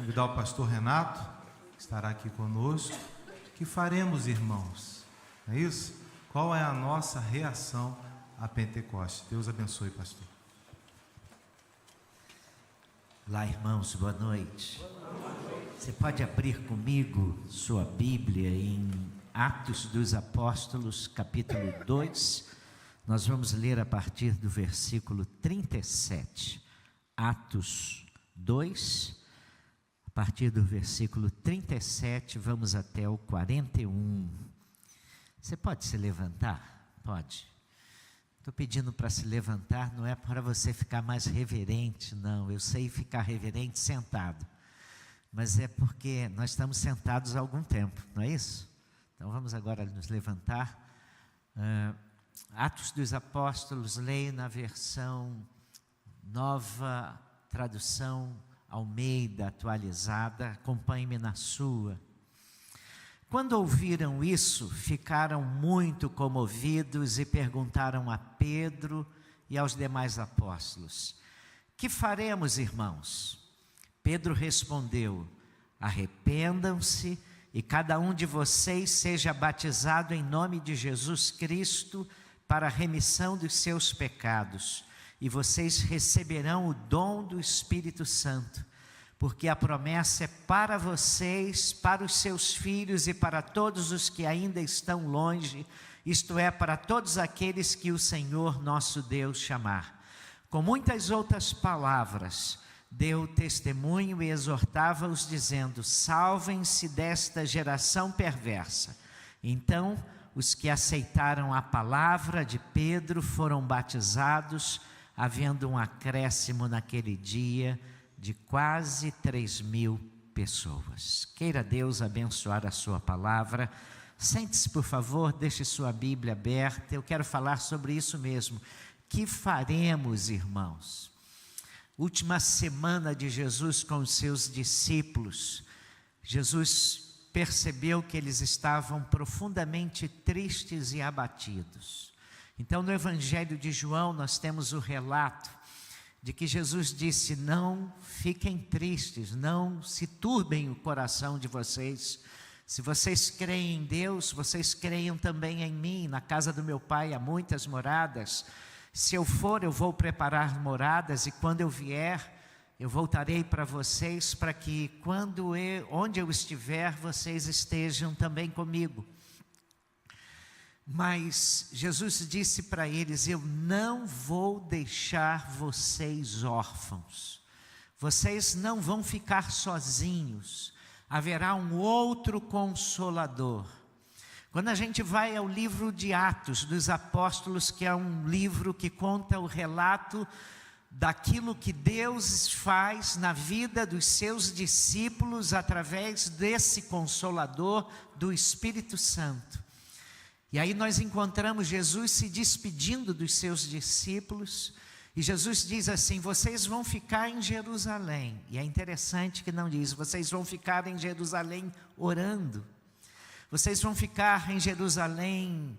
Convidar o pastor Renato, que estará aqui conosco. Que faremos, irmãos? Não é isso? Qual é a nossa reação a Pentecostes? Deus abençoe, pastor. Olá, irmãos, boa noite. Você pode abrir comigo sua Bíblia em Atos dos Apóstolos, capítulo 2. Nós vamos ler a partir do versículo 37. Atos 2, a partir do versículo 37, vamos até o 41. Você pode se levantar? Pode. Estou pedindo para se levantar, não é para você ficar mais reverente, não. Eu sei ficar reverente sentado, mas é porque nós estamos sentados há algum tempo, não é isso? Então vamos agora nos levantar. Atos dos Apóstolos, leio na versão Nova Tradução Almeida atualizada, acompanhe-me na sua. Quando ouviram isso, ficaram muito comovidos e perguntaram a Pedro e aos demais apóstolos: que faremos, irmãos? Pedro respondeu: arrependam-se e cada um de vocês seja batizado em nome de Jesus Cristo para a remissão dos seus pecados, e vocês receberão o dom do Espírito Santo, porque a promessa é para vocês, para os seus filhos e para todos os que ainda estão longe, isto é, para todos aqueles que o Senhor nosso Deus chamar. Com muitas outras palavras, deu testemunho e exortava-os, dizendo: salvem-se desta geração perversa. Então, os que aceitaram a palavra de Pedro foram batizados, havendo um acréscimo naquele dia de quase 3.000 pessoas. Queira Deus abençoar a sua palavra. Sente-se, por favor, deixe sua Bíblia aberta. Eu quero falar sobre isso mesmo. Que faremos, irmãos? Última semana de Jesus com os seus discípulos, Jesus percebeu que eles estavam profundamente tristes e abatidos. Então, no Evangelho de João, nós temos o relato de que Jesus disse: não fiquem tristes, não se turbem o coração de vocês. Se vocês creem em Deus, vocês creiam também em mim. Na casa do meu Pai há muitas moradas. Se eu for, eu vou preparar moradas, e quando eu vier, eu voltarei para vocês, para que onde eu estiver, vocês estejam também comigo. Mas Jesus disse para eles: eu não vou deixar vocês órfãos, vocês não vão ficar sozinhos, haverá um outro Consolador. Quando a gente vai ao livro de Atos dos Apóstolos, que é um livro que conta o relato daquilo que Deus faz na vida dos seus discípulos através desse Consolador, do Espírito Santo. E aí nós encontramos Jesus se despedindo dos seus discípulos, e Jesus diz assim: vocês vão ficar em Jerusalém. E é interessante que não diz: vocês vão ficar em Jerusalém orando, vocês vão ficar em Jerusalém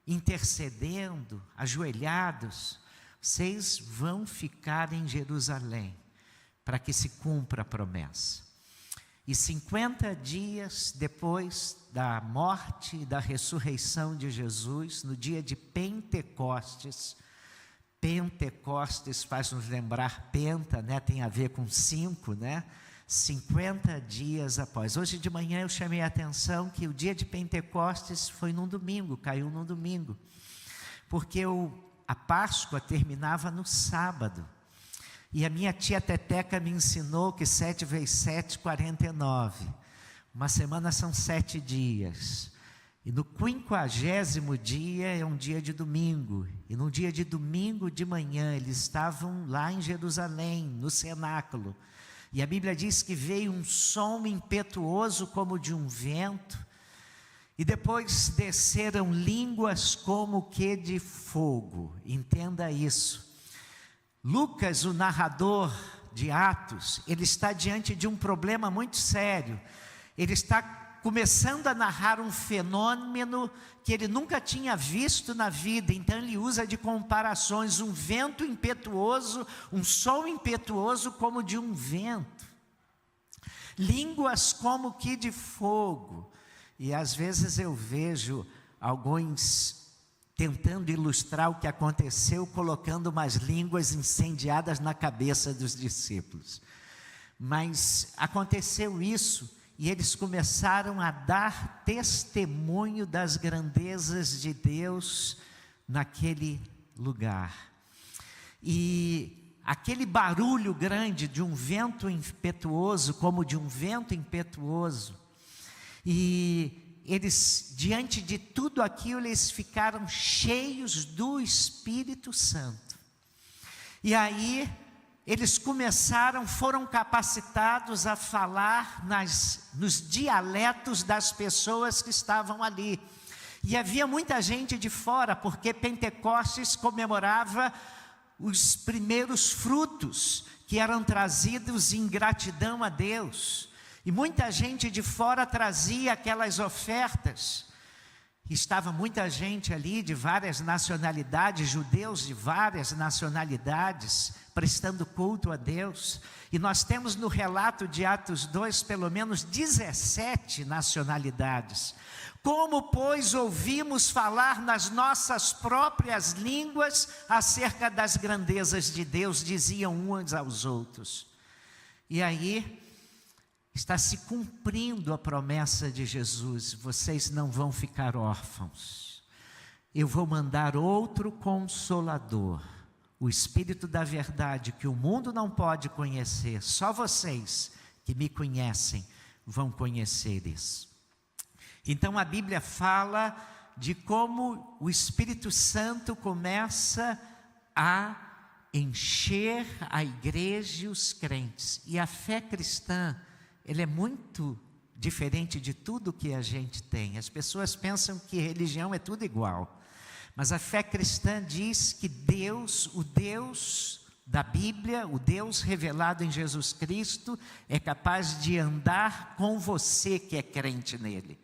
intercedendo, ajoelhados. Vocês vão ficar em Jerusalém para que se cumpra a promessa. E 50 dias depois da morte e da ressurreição de Jesus, no dia de Pentecostes, Pentecostes faz nos lembrar penta, né? Tem a ver com 5, né? 50 dias após. Hoje de manhã eu chamei a atenção que o dia de Pentecostes foi num domingo, caiu num domingo, porque a Páscoa terminava no sábado. E a minha tia Teteca me ensinou que 7 vezes 7, 49. Uma semana são 7 dias. E no 50º dia é um dia de domingo. E no dia de domingo de manhã eles estavam lá em Jerusalém, no cenáculo. E a Bíblia diz que veio um som impetuoso como de um vento. E depois desceram línguas como que de fogo. Entenda isso. Lucas, o narrador de Atos, ele está diante de um problema muito sério. Ele está começando a narrar um fenômeno que ele nunca tinha visto na vida. Então ele usa de comparações: um vento impetuoso, um som impetuoso como de um vento. línguas como que de fogo. E às vezes eu vejo alguns tentando ilustrar o que aconteceu, colocando umas línguas incendiadas na cabeça dos discípulos. Mas aconteceu isso, e eles começaram a dar testemunho das grandezas de Deus naquele lugar. E aquele barulho grande de um vento impetuoso, como de um vento impetuoso, e eles, diante de tudo aquilo, eles ficaram cheios do Espírito Santo. E aí eles foram capacitados a falar nos dialetos das pessoas que estavam ali. E havia muita gente de fora, porque Pentecostes comemorava os primeiros frutos que eram trazidos em gratidão a Deus. E muita gente de fora trazia aquelas ofertas. Estava muita gente ali de várias nacionalidades, judeus de várias nacionalidades, prestando culto a Deus. E nós temos no relato de Atos 2, pelo menos 17 nacionalidades. Como, pois, ouvimos falar nas nossas próprias línguas acerca das grandezas de Deus, diziam uns aos outros. E aí está se cumprindo a promessa de Jesus: vocês não vão ficar órfãos. Eu vou mandar outro Consolador, o Espírito da verdade, que o mundo não pode conhecer. Só vocês que me conhecem vão conhecer isso. Então a Bíblia fala de como o Espírito Santo começa a encher a igreja e os crentes. E a fé cristã, ele é muito diferente de tudo que a gente tem. As pessoas pensam que religião é tudo igual. Mas a fé cristã diz que Deus, o Deus da Bíblia, o Deus revelado em Jesus Cristo, é capaz de andar com você que é crente nele.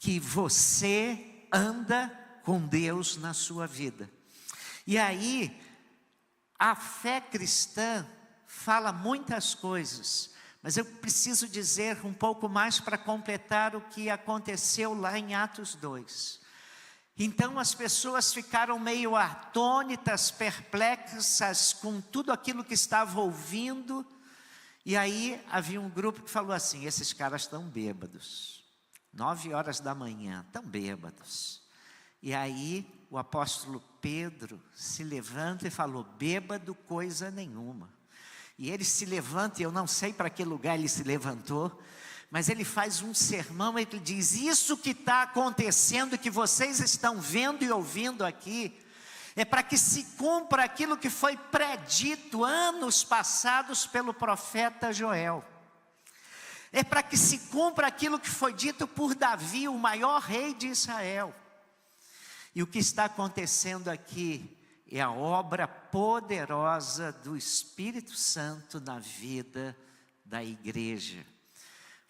Que você anda com Deus na sua vida. E aí, a fé cristã fala muitas coisas, mas eu preciso dizer um pouco mais para completar o que aconteceu lá em Atos 2. Então as pessoas ficaram meio atônitas, perplexas com tudo aquilo que estavam ouvindo. E aí havia um grupo que falou assim: esses caras estão bêbados. 9 horas da manhã, estão bêbados. E aí o apóstolo Pedro se levanta e falou: bêbado coisa nenhuma. E ele se levanta, e eu não sei para que lugar ele se levantou, mas ele faz um sermão, ele diz: isso que está acontecendo, que vocês estão vendo e ouvindo aqui, é para que se cumpra aquilo que foi predito anos passados pelo profeta Joel. É para que se cumpra aquilo que foi dito por Davi, o maior rei de Israel. E o que está acontecendo aqui é a obra poderosa do Espírito Santo na vida da igreja.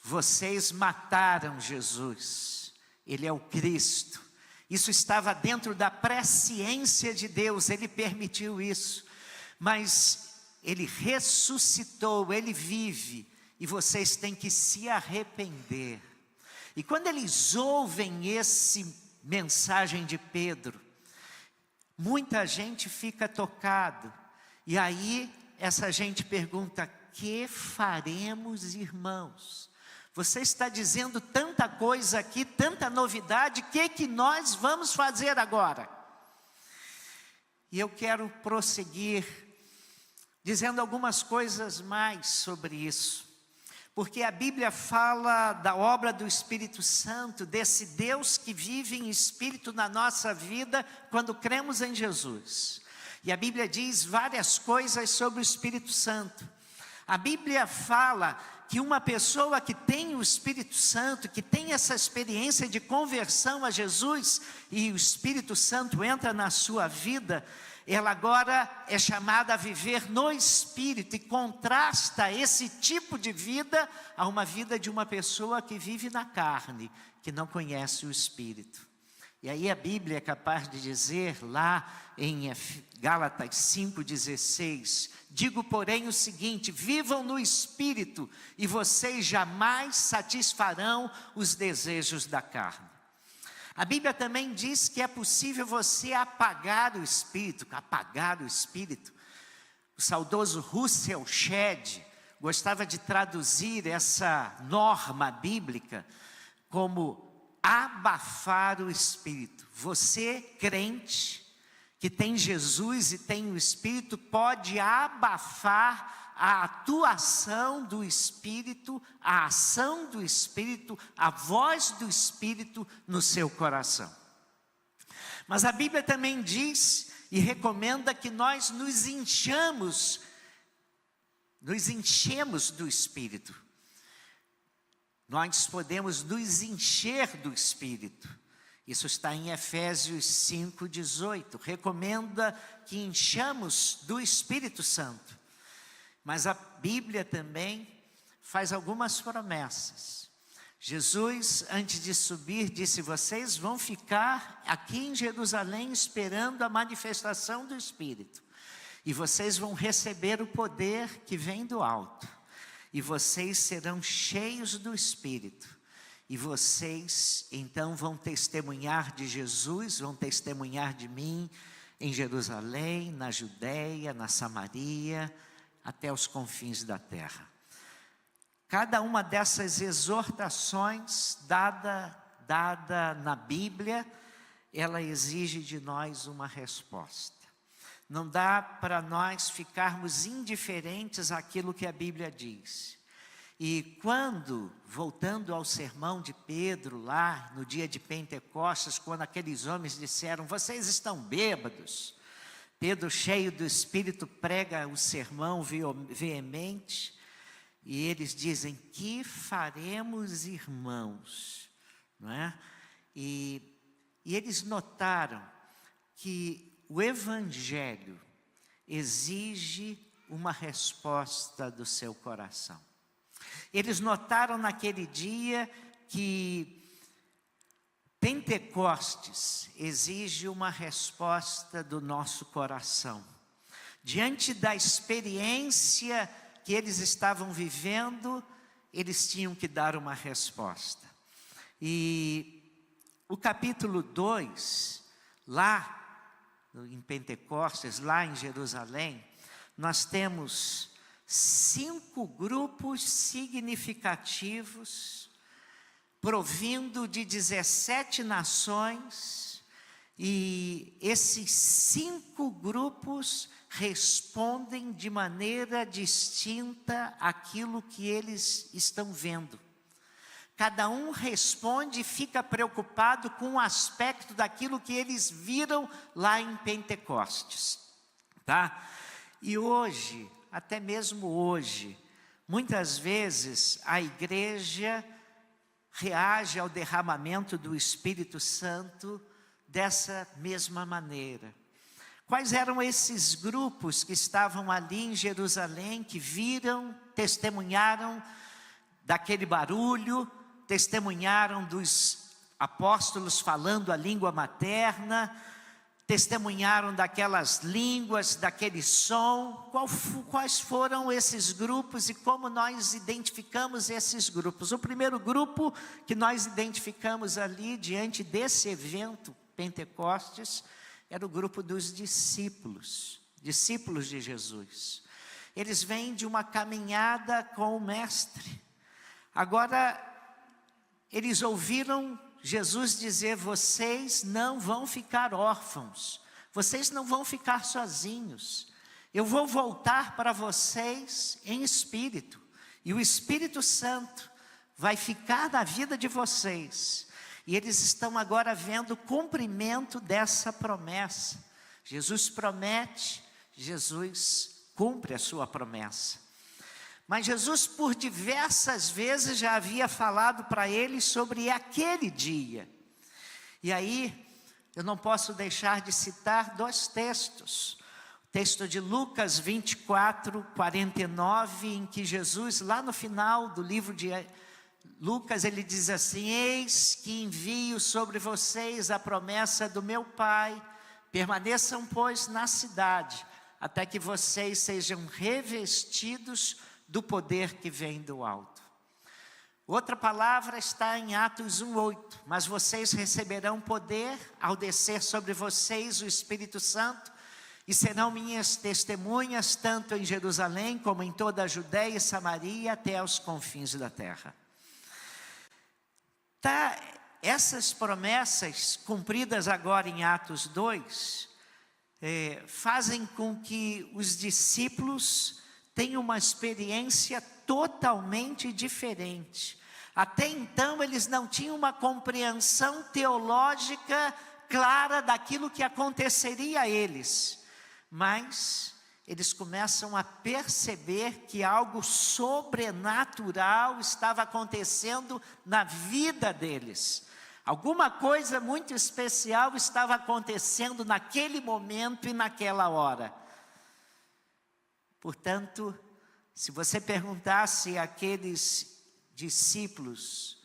Vocês mataram Jesus, Ele é o Cristo. Isso estava dentro da presciência de Deus, Ele permitiu isso. Mas Ele ressuscitou, Ele vive. E vocês têm que se arrepender. E quando eles ouvem esse mensagem de Pedro, muita gente fica tocado. E aí essa gente pergunta: que faremos, irmãos? Você está dizendo tanta coisa aqui, tanta novidade, o que nós vamos fazer agora? E eu quero prosseguir dizendo algumas coisas mais sobre isso. Porque a Bíblia fala da obra do Espírito Santo, desse Deus que vive em Espírito na nossa vida quando cremos em Jesus. E a Bíblia diz várias coisas sobre o Espírito Santo. A Bíblia fala que uma pessoa que tem o Espírito Santo, que tem essa experiência de conversão a Jesus, e o Espírito Santo entra na sua vida, ela agora é chamada a viver no Espírito, e contrasta esse tipo de vida a uma vida de uma pessoa que vive na carne, que não conhece o Espírito. E aí a Bíblia é capaz de dizer lá em Gálatas 5,16: digo, porém, o seguinte: vivam no Espírito, e vocês jamais satisfarão os desejos da carne. A Bíblia também diz que é possível você apagar o Espírito. O saudoso Russell Shedd gostava de traduzir essa norma bíblica como abafar o Espírito. Você, crente, que tem Jesus e tem o Espírito, pode abafar a atuação do Espírito, a ação do Espírito, a voz do Espírito no seu coração. Mas a Bíblia também diz e recomenda que nós nos enchemos do Espírito. Nós podemos nos encher do Espírito. Isso está em Efésios 5,18. Recomenda que enchamos do Espírito Santo. Mas a Bíblia também faz algumas promessas. Jesus, antes de subir, disse: vocês vão ficar aqui em Jerusalém esperando a manifestação do Espírito. E vocês vão receber o poder que vem do alto. E vocês serão cheios do Espírito. E vocês então vão testemunhar de Jesus, vão testemunhar de mim em Jerusalém, na Judéia, na Samaria, até os confins da terra. Cada uma dessas exortações dada na Bíblia, ela exige de nós uma resposta. Não dá para nós ficarmos indiferentes àquilo que a Bíblia diz. E quando, voltando ao sermão de Pedro, lá no dia de Pentecostes, quando aqueles homens disseram: vocês estão bêbados, Pedro, cheio do Espírito, prega o sermão veemente, e eles dizem: que faremos, irmãos? Não é? E eles notaram que o Evangelho exige uma resposta do seu coração. Eles notaram naquele dia que Pentecostes exige uma resposta do nosso coração. Diante da experiência que eles estavam vivendo, eles tinham que dar uma resposta. E o capítulo 2, lá em Pentecostes, lá em Jerusalém, nós temos 5 grupos significativos, provindo de 17 nações, e esses 5 grupos respondem de maneira distinta àquilo que eles estão vendo. Cada um responde e fica preocupado com o aspecto daquilo que eles viram lá em Pentecostes, tá? E hoje, até mesmo hoje, muitas vezes a igreja reage ao derramamento do Espírito Santo dessa mesma maneira. Quais eram esses grupos que estavam ali em Jerusalém, que viram, testemunharam daquele barulho, testemunharam dos apóstolos falando a língua materna, testemunharam daquelas línguas, daquele som? Quais foram esses grupos e como nós identificamos esses grupos? O primeiro grupo que nós identificamos ali diante desse evento Pentecostes era o grupo dos discípulos de Jesus. Eles vêm de uma caminhada com o Mestre. Agora, eles ouviram Jesus dizer: vocês não vão ficar órfãos, vocês não vão ficar sozinhos, eu vou voltar para vocês em espírito, e o Espírito Santo vai ficar na vida de vocês. E eles estão agora vendo o cumprimento dessa promessa. Jesus promete, Jesus cumpre a sua promessa. Mas Jesus, por diversas vezes, já havia falado para eles sobre aquele dia. E aí, eu não posso deixar de citar 2 textos. O texto de Lucas 24, 49, em que Jesus, lá no final do livro de Lucas, ele diz assim: eis que envio sobre vocês a promessa do meu Pai, permaneçam, pois, na cidade, até que vocês sejam revestidos do poder que vem do alto. Outra palavra está em Atos 1:8, mas vocês receberão poder ao descer sobre vocês o Espírito Santo, e serão minhas testemunhas, tanto em Jerusalém, como em toda a Judéia e Samaria, até aos confins da terra. Essas promessas, cumpridas agora em Atos 2, fazem com que os discípulos tenham uma experiência totalmente diferente. Até então eles não tinham uma compreensão teológica clara daquilo que aconteceria a eles, mas eles começam a perceber que algo sobrenatural estava acontecendo na vida deles. Alguma coisa muito especial estava acontecendo naquele momento e naquela hora. Portanto, se você perguntasse àqueles discípulos: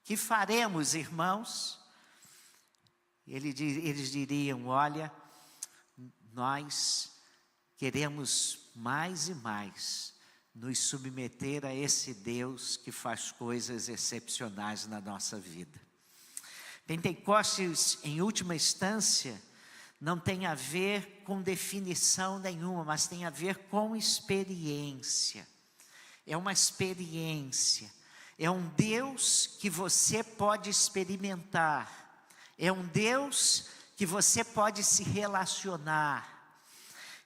que faremos, irmãos? Eles diriam: olha, nós queremos mais e mais nos submeter a esse Deus que faz coisas excepcionais na nossa vida. Pentecostes, em última instância, não tem a ver com definição nenhuma, mas tem a ver com experiência. É uma experiência. É um Deus que você pode experimentar. É um Deus que você pode se relacionar.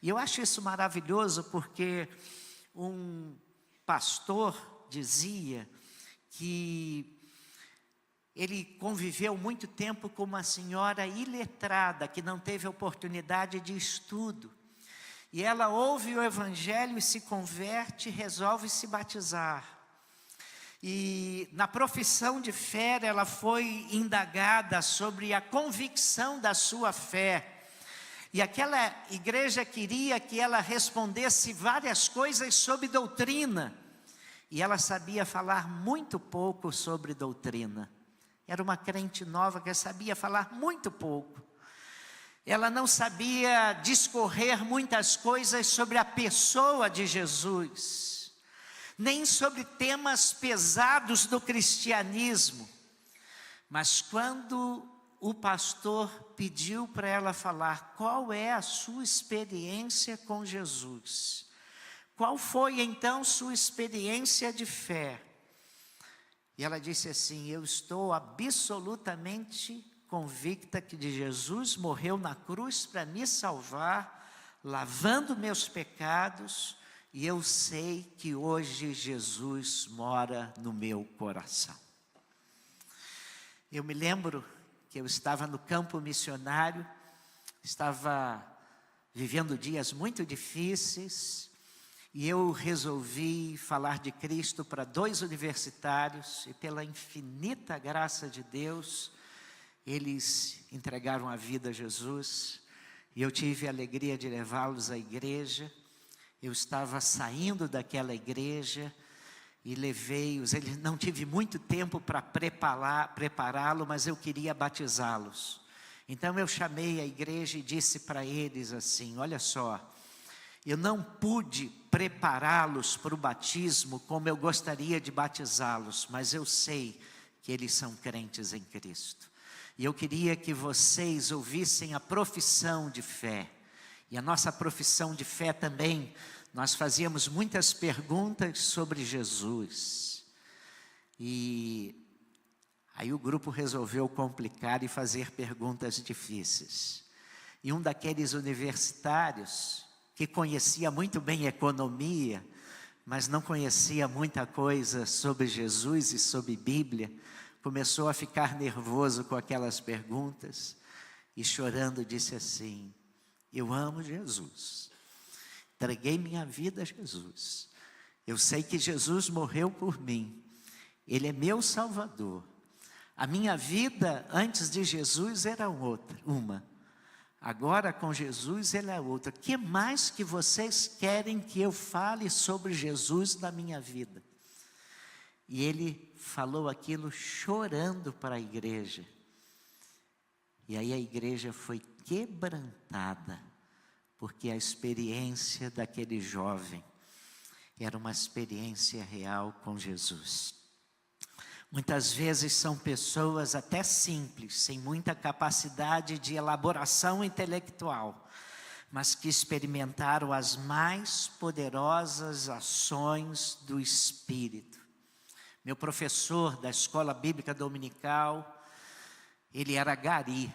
E eu acho isso maravilhoso, porque um pastor dizia que ele conviveu muito tempo com uma senhora iletrada, que não teve oportunidade de estudo. E ela ouve o Evangelho e se converte e resolve se batizar. E na profissão de fé, ela foi indagada sobre a convicção da sua fé. E aquela igreja queria que ela respondesse várias coisas sobre doutrina. E ela sabia falar muito pouco sobre doutrina. Era uma crente nova que sabia falar muito pouco. Ela não sabia discorrer muitas coisas sobre a pessoa de Jesus, nem sobre temas pesados do cristianismo. Mas quando o pastor pediu para ela falar qual é a sua experiência com Jesus, qual foi então sua experiência de fé, e ela disse assim: eu estou absolutamente convicta que Jesus morreu na cruz para me salvar, lavando meus pecados, e eu sei que hoje Jesus mora no meu coração. Eu me lembro que eu estava no campo missionário, estava vivendo dias muito difíceis, e eu resolvi falar de Cristo para 2 universitários, e pela infinita graça de Deus, eles entregaram a vida a Jesus, e eu tive a alegria de levá-los à igreja. Eu estava saindo daquela igreja, e levei-os, não tive muito tempo para prepará-lo, mas eu queria batizá-los. Então eu chamei a igreja e disse para eles assim: olha só, eu não pude prepará-los para o batismo como eu gostaria de batizá-los, mas eu sei que eles são crentes em Cristo. E eu queria que vocês ouvissem a profissão de fé. E a nossa profissão de fé também, nós fazíamos muitas perguntas sobre Jesus. E aí o grupo resolveu complicar e fazer perguntas difíceis. E um daqueles universitários, que conhecia muito bem economia, mas não conhecia muita coisa sobre Jesus e sobre Bíblia, começou a ficar nervoso com aquelas perguntas, e chorando disse assim: eu amo Jesus, entreguei minha vida a Jesus, eu sei que Jesus morreu por mim, Ele é meu Salvador, a minha vida antes de Jesus era uma, agora com Jesus Ele é outra. O que mais que vocês querem que eu fale sobre Jesus na minha vida? E ele falou aquilo chorando para a igreja. E aí a igreja foi quebrantada, porque a experiência daquele jovem era uma experiência real com Jesus. Muitas vezes são pessoas até simples, sem muita capacidade de elaboração intelectual, mas que experimentaram as mais poderosas ações do Espírito. Meu professor da escola bíblica dominical, ele era gari,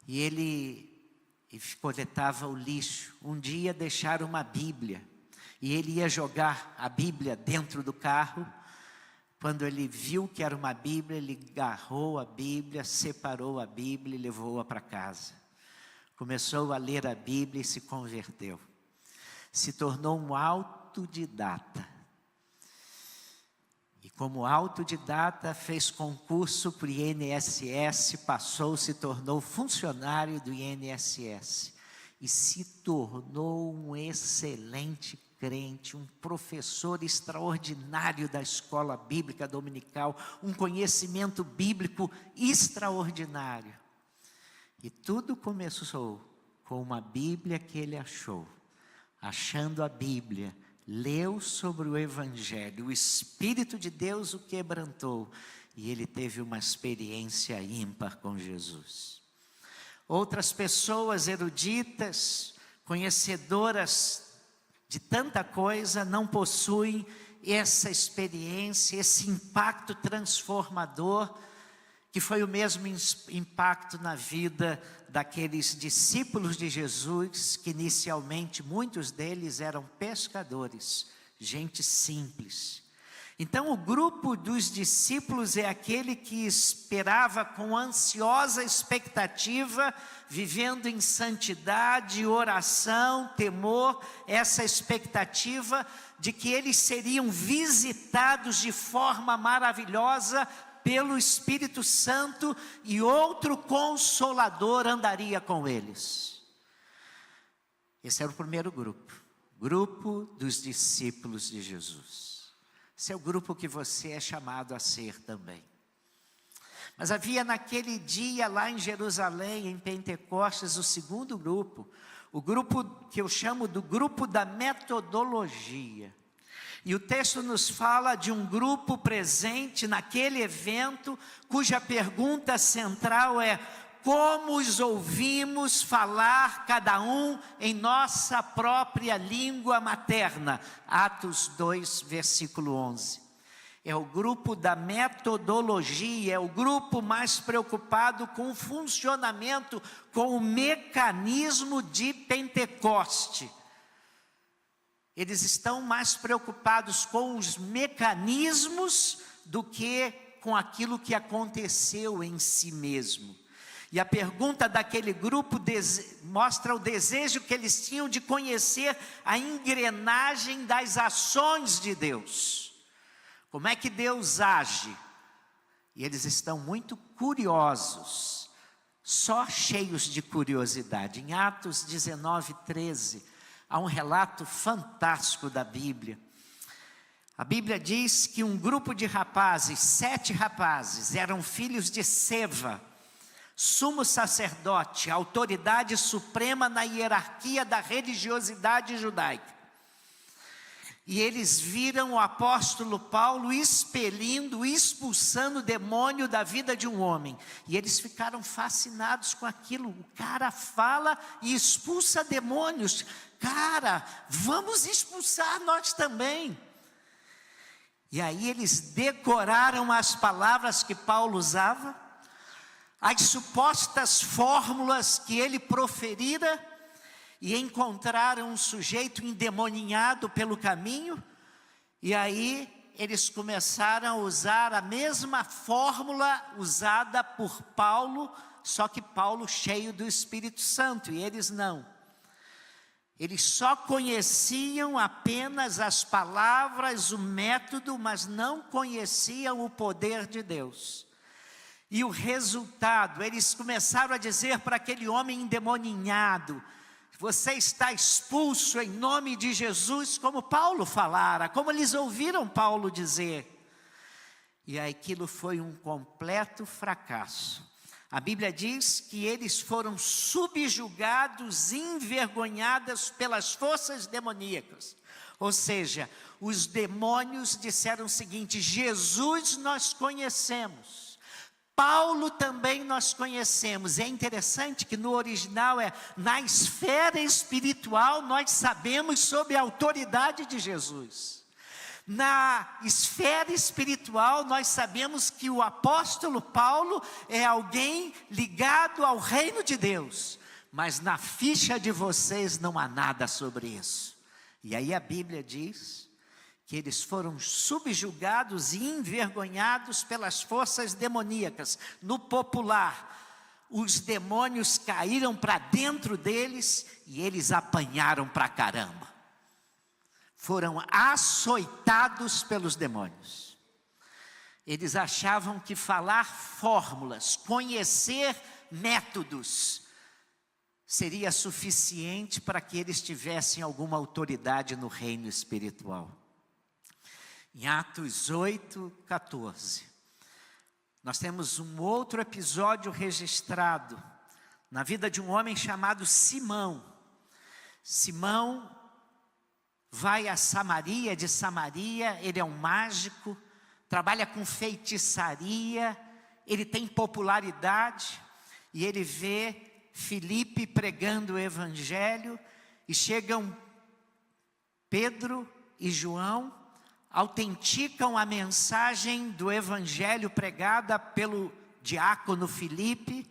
e ele coletava o lixo. Um dia deixaram uma Bíblia, e ele ia jogar a Bíblia dentro do carro. Quando ele viu que era uma Bíblia, ele agarrou a Bíblia, separou a Bíblia e levou-a para casa. Começou a ler a Bíblia e se converteu. Se tornou um autodidata. E como autodidata, fez concurso para o INSS, passou, se tornou funcionário do INSS. E se tornou um excelente crente, um professor extraordinário da escola bíblica dominical, um conhecimento bíblico extraordinário. E tudo começou com uma Bíblia que ele achou. Achando a Bíblia, leu sobre o Evangelho, o Espírito de Deus o quebrantou, e ele teve uma experiência ímpar com Jesus. Outras pessoas eruditas, conhecedoras de tanta coisa, não possuem essa experiência, esse impacto transformador, que foi o mesmo impacto na vida daqueles discípulos de Jesus, que inicialmente muitos deles eram pescadores, gente simples. Então o grupo dos discípulos é aquele que esperava com ansiosa expectativa, vivendo em santidade, oração, temor, essa expectativa de que eles seriam visitados de forma maravilhosa pelo Espírito Santo e outro Consolador andaria com eles. Esse era o primeiro grupo dos discípulos de Jesus. Esse é o grupo que você é chamado a ser também. Mas havia naquele dia lá em Jerusalém, em Pentecostes, o segundo grupo, o grupo que eu chamo do grupo da metodologia. E o texto nos fala de um grupo presente naquele evento, cuja pergunta central é: como os ouvimos falar cada um em nossa própria língua materna? Atos 2, versículo 11. É o grupo da metodologia, é o grupo mais preocupado com o funcionamento, com o mecanismo de Pentecoste. Eles estão mais preocupados com os mecanismos do que com aquilo que aconteceu em si mesmo. E a pergunta daquele grupo mostra o desejo que eles tinham de conhecer a engrenagem das ações de Deus. Como é que Deus age? E eles estão muito curiosos, só cheios de curiosidade. Em Atos 19, 13, há um relato fantástico da Bíblia. A Bíblia diz que um grupo de rapazes, 7 rapazes, eram filhos de Seva, sumo sacerdote, autoridade suprema na hierarquia da religiosidade judaica. E eles viram o apóstolo Paulo expulsando o demônio da vida de um homem. E eles ficaram fascinados com aquilo. O cara fala e expulsa demônios. Cara, vamos expulsar nós também. E aí eles decoraram as palavras que Paulo usava, as supostas fórmulas que ele proferira, e encontraram um sujeito endemoninhado pelo caminho, e aí eles começaram a usar a mesma fórmula usada por Paulo, só que Paulo cheio do Espírito Santo, e eles não. Eles só conheciam apenas as palavras, o método, mas não conheciam o poder de Deus. E o resultado, eles começaram a dizer para aquele homem endemoninhado: você está expulso em nome de Jesus, como Paulo falara, como eles ouviram Paulo dizer. E aquilo foi um completo fracasso. A Bíblia diz que eles foram subjugados, envergonhados pelas forças demoníacas. Ou seja, os demônios disseram o seguinte: Jesus nós conhecemos, Paulo também nós conhecemos. É interessante que no original na esfera espiritual nós sabemos sobre a autoridade de Jesus. Na esfera espiritual nós sabemos que o apóstolo Paulo é alguém ligado ao reino de Deus. Mas na ficha de vocês não há nada sobre isso. E aí a Bíblia diz que eles foram subjugados e envergonhados pelas forças demoníacas. No popular, os demônios caíram para dentro deles e eles apanharam para caramba. Foram açoitados pelos demônios. Eles achavam que falar fórmulas, conhecer métodos, seria suficiente para que eles tivessem alguma autoridade no reino espiritual. Em Atos 8:14, nós temos um outro episódio registrado na vida de um homem chamado Simão. Simão vai a Samaria, de Samaria, ele é um mágico, trabalha com feitiçaria, ele tem popularidade, e ele vê Filipe pregando o evangelho, e chegam Pedro e João, autenticam a mensagem do evangelho pregada pelo diácono Filipe,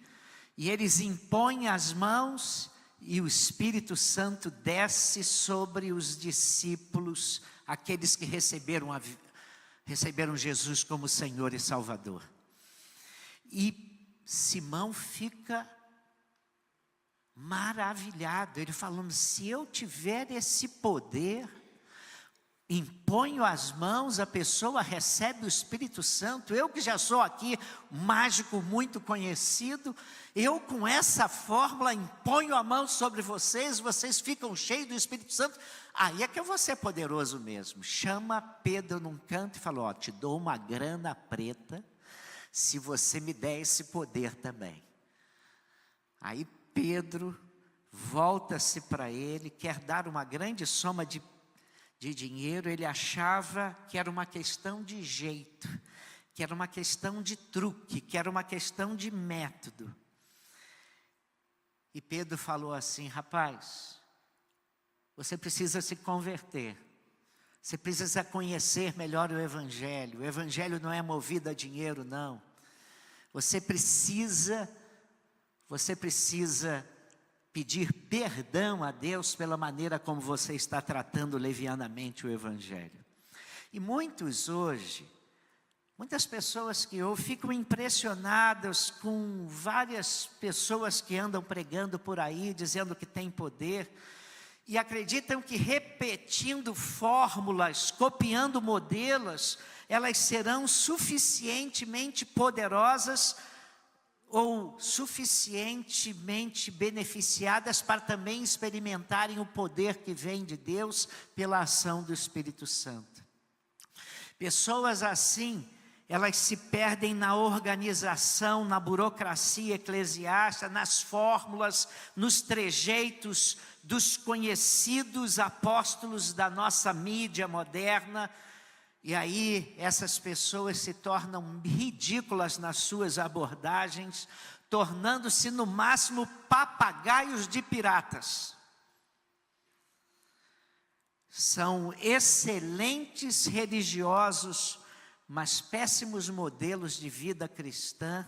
e eles impõem as mãos, e o Espírito Santo desce sobre os discípulos, aqueles que receberam Jesus como Senhor e Salvador. E Simão fica maravilhado, ele falando: se eu tiver esse poder, imponho as mãos, a pessoa recebe o Espírito Santo, eu que já sou aqui um mágico muito conhecido, eu com essa fórmula imponho a mão sobre vocês, vocês ficam cheios do Espírito Santo, aí é que eu vou ser poderoso mesmo. Chama Pedro num canto e fala: ó, te dou uma grana preta, se você me der esse poder também. Aí Pedro volta-se para ele, quer dar uma grande soma de dinheiro. Ele achava que era uma questão de jeito, que era uma questão de truque, que era uma questão de método. E Pedro falou assim: rapaz, você precisa se converter, você precisa conhecer melhor o evangelho não é movido a dinheiro, não. Você precisa pedir perdão a Deus pela maneira como você está tratando levianamente o evangelho. E muitas pessoas que eu ficam impressionadas com várias pessoas que andam pregando por aí, dizendo que tem poder, e acreditam que repetindo fórmulas, copiando modelos, elas serão suficientemente poderosas ou suficientemente beneficiadas para também experimentarem o poder que vem de Deus pela ação do Espírito Santo. Pessoas assim, elas se perdem na organização, na burocracia eclesiástica, nas fórmulas, nos trejeitos dos conhecidos apóstolos da nossa mídia moderna. E aí essas pessoas se tornam ridículas nas suas abordagens, tornando-se no máximo papagaios de piratas. São excelentes religiosos, mas péssimos modelos de vida cristã,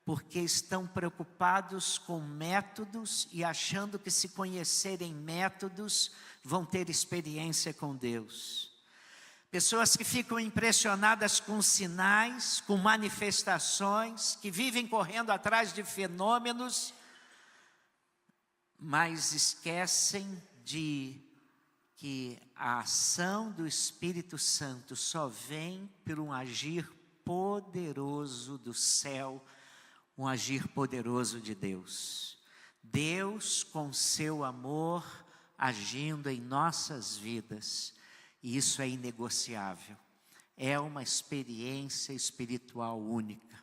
porque estão preocupados com métodos e achando que, se conhecerem métodos, vão ter experiência com Deus. Pessoas que ficam impressionadas com sinais, com manifestações, que vivem correndo atrás de fenômenos, mas esquecem de que a ação do Espírito Santo só vem por um agir poderoso do céu, um agir poderoso de Deus. Deus, com seu amor, agindo em nossas vidas. E isso é inegociável. é uma experiência espiritual única.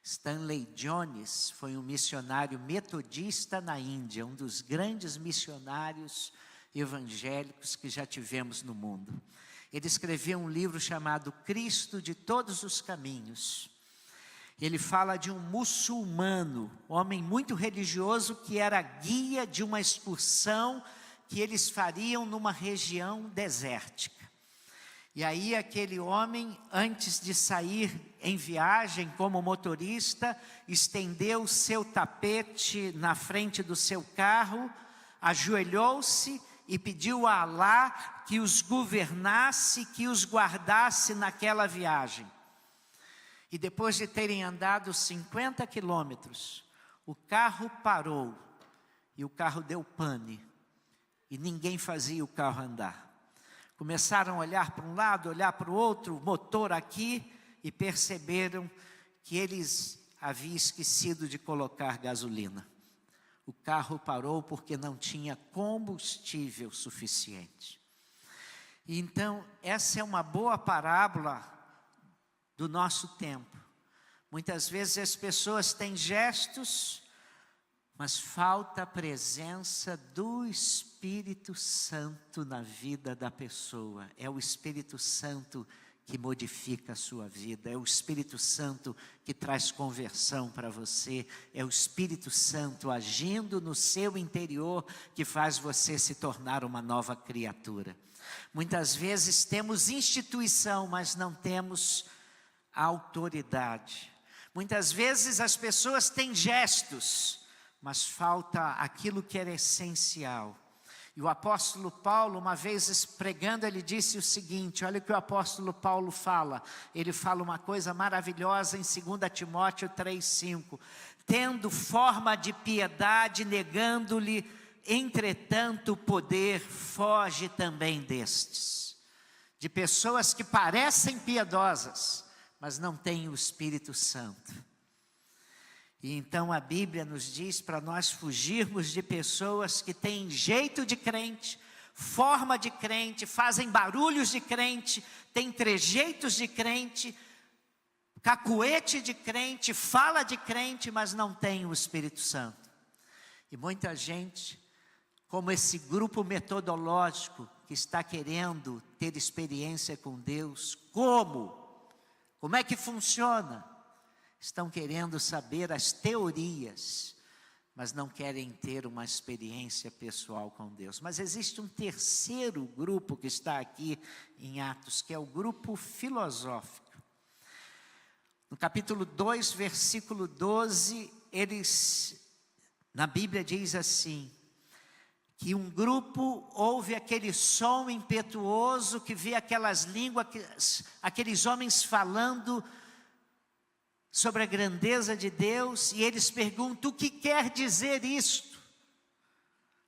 Stanley Jones foi um missionário metodista na Índia, um dos grandes missionários evangélicos que já tivemos no mundo. Ele escreveu um livro chamado Cristo de Todos os Caminhos. Ele fala de um muçulmano, homem muito religioso, que era guia de uma excursão que eles fariam numa região desértica. E aí aquele homem, antes de sair em viagem como motorista, estendeu o seu tapete na frente do seu carro, ajoelhou-se e pediu a Alá que os governasse, que os guardasse naquela viagem. E depois de terem andado 50 quilômetros, o carro parou e o carro deu pane e ninguém fazia o carro andar. Começaram a olhar para um lado, olhar para o outro, motor aqui, e perceberam que eles haviam esquecido de colocar gasolina. O carro parou porque não tinha combustível suficiente. E então, essa é uma boa parábola do nosso tempo. Muitas vezes as pessoas têm gestos, mas falta a presença do Espírito Santo na vida da pessoa. É o Espírito Santo que modifica a sua vida, é o Espírito Santo que traz conversão para você, é o Espírito Santo agindo no seu interior que faz você se tornar uma nova criatura. Muitas vezes temos instituição, mas não temos autoridade. Muitas vezes as pessoas têm gestos, mas falta aquilo que era essencial. E o apóstolo Paulo, uma vez pregando, ele disse o seguinte, olha o que o apóstolo Paulo fala. Ele fala uma coisa maravilhosa em 2 Timóteo 3,5. Tendo forma de piedade, negando-lhe, entretanto, o poder, foge também destes. De pessoas que parecem piedosas, mas não têm o Espírito Santo. E então a Bíblia nos diz para nós fugirmos de pessoas que têm jeito de crente, forma de crente, fazem barulhos de crente, têm trejeitos de crente, cacuete de crente, fala de crente, mas não tem o Espírito Santo. E muita gente, como esse grupo metodológico que está querendo ter experiência com Deus, como é que funciona? Estão querendo saber as teorias, mas não querem ter uma experiência pessoal com Deus. Mas existe um terceiro grupo que está aqui em Atos, que é o grupo filosófico. No capítulo 2, versículo 12, na Bíblia diz assim, que um grupo ouve aquele som impetuoso, que vê aquelas línguas, aqueles homens falando sobre a grandeza de Deus, e eles perguntam, o que quer dizer isto?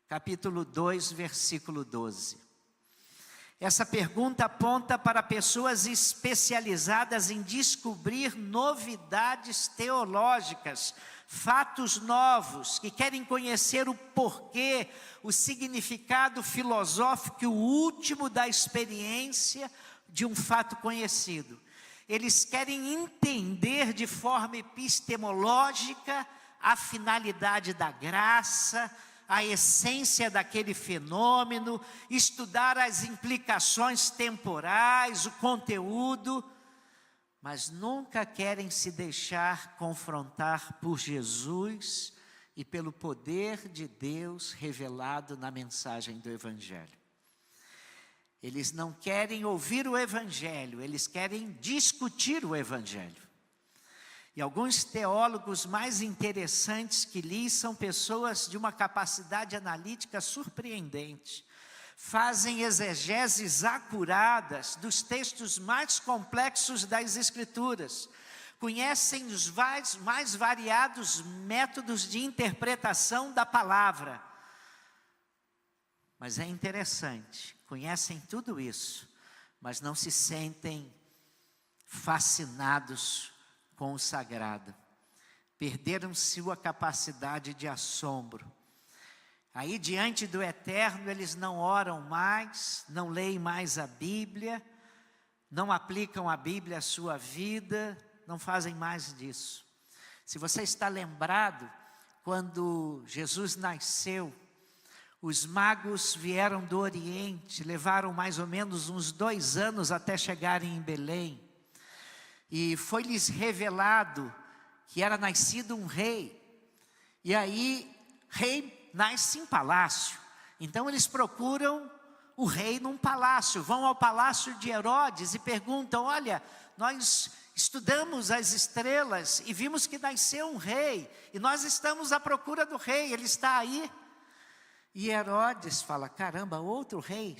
Capítulo 2, versículo 12. Essa pergunta aponta para pessoas especializadas em descobrir novidades teológicas, fatos novos, que querem conhecer o porquê, o significado filosófico e o último da experiência de um fato conhecido. Eles querem entender de forma epistemológica a finalidade da graça, a essência daquele fenômeno, estudar as implicações temporais, o conteúdo, mas nunca querem se deixar confrontar por Jesus e pelo poder de Deus revelado na mensagem do Evangelho. Eles não querem ouvir o Evangelho, eles querem discutir o Evangelho. E alguns teólogos mais interessantes que li são pessoas de uma capacidade analítica surpreendente. Fazem exegeses acuradas dos textos mais complexos das Escrituras. Conhecem os mais variados métodos de interpretação da palavra. Mas é interessante, conhecem tudo isso, mas não se sentem fascinados com o sagrado. Perderam sua capacidade de assombro. Aí diante do eterno eles não oram mais, não leem mais a Bíblia, não aplicam a Bíblia à sua vida, não fazem mais disso. Se você está lembrado, quando Jesus nasceu, os magos vieram do Oriente, levaram mais ou menos uns 2 anos até chegarem em Belém. E foi-lhes revelado que era nascido um rei. E aí, rei nasce em palácio. Então eles procuram o rei num palácio, vão ao palácio de Herodes e perguntam: olha, nós estudamos as estrelas e vimos que nasceu um rei, e nós estamos à procura do rei, ele está aí. E Herodes fala: caramba, outro rei.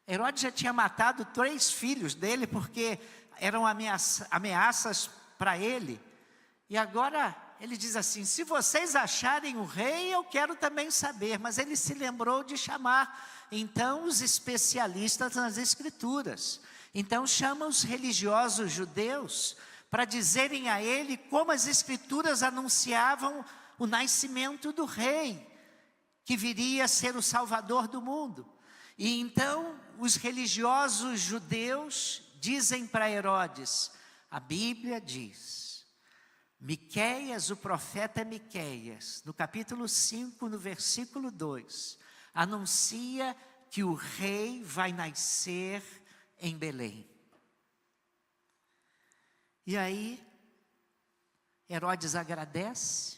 Herodes já tinha matado 3 filhos dele, porque eram ameaças para ele. E agora ele diz assim: se vocês acharem o rei, eu quero também saber. Mas ele se lembrou de chamar então os especialistas nas escrituras. Então chama os religiosos judeus para dizerem a ele como as escrituras anunciavam o nascimento do rei, que viria a ser o salvador do mundo. E então os religiosos judeus dizem para Herodes: a Bíblia diz, Miqueias, o profeta Miqueias, no capítulo 5, no versículo 2, anuncia que o rei vai nascer em Belém. E aí, Herodes agradece,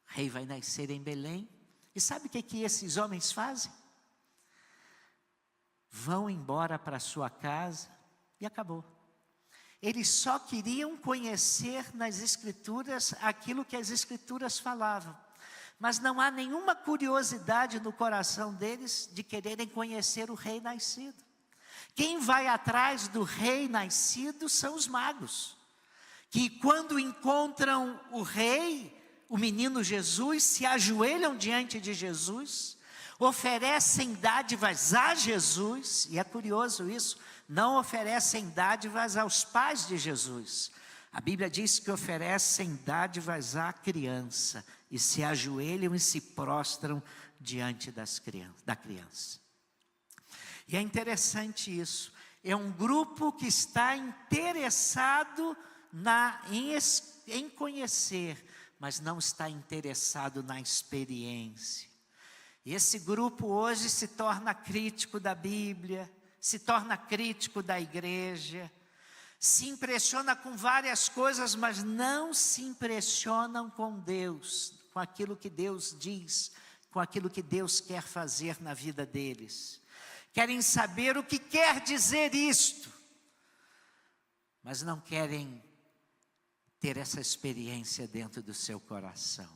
o rei vai nascer em Belém. E sabe o que esses homens fazem? Vão embora para sua casa e acabou. Eles só queriam conhecer nas escrituras aquilo que as escrituras falavam. Mas não há nenhuma curiosidade no coração deles de quererem conhecer o rei nascido. Quem vai atrás do rei nascido são os magos, que quando encontram o rei, o menino Jesus, se ajoelham diante de Jesus, oferecem dádivas a Jesus, e é curioso isso, não oferecem dádivas aos pais de Jesus. A Bíblia diz que oferecem dádivas à criança, e se ajoelham e se prostram diante da criança. E é interessante isso, é um grupo que está interessado em conhecer, mas não está interessado na experiência. E esse grupo hoje se torna crítico da Bíblia, se torna crítico da igreja, se impressiona com várias coisas, mas não se impressionam com Deus, com aquilo que Deus diz, com aquilo que Deus quer fazer na vida deles. Querem saber o que quer dizer isto, mas não querem ter essa experiência dentro do seu coração.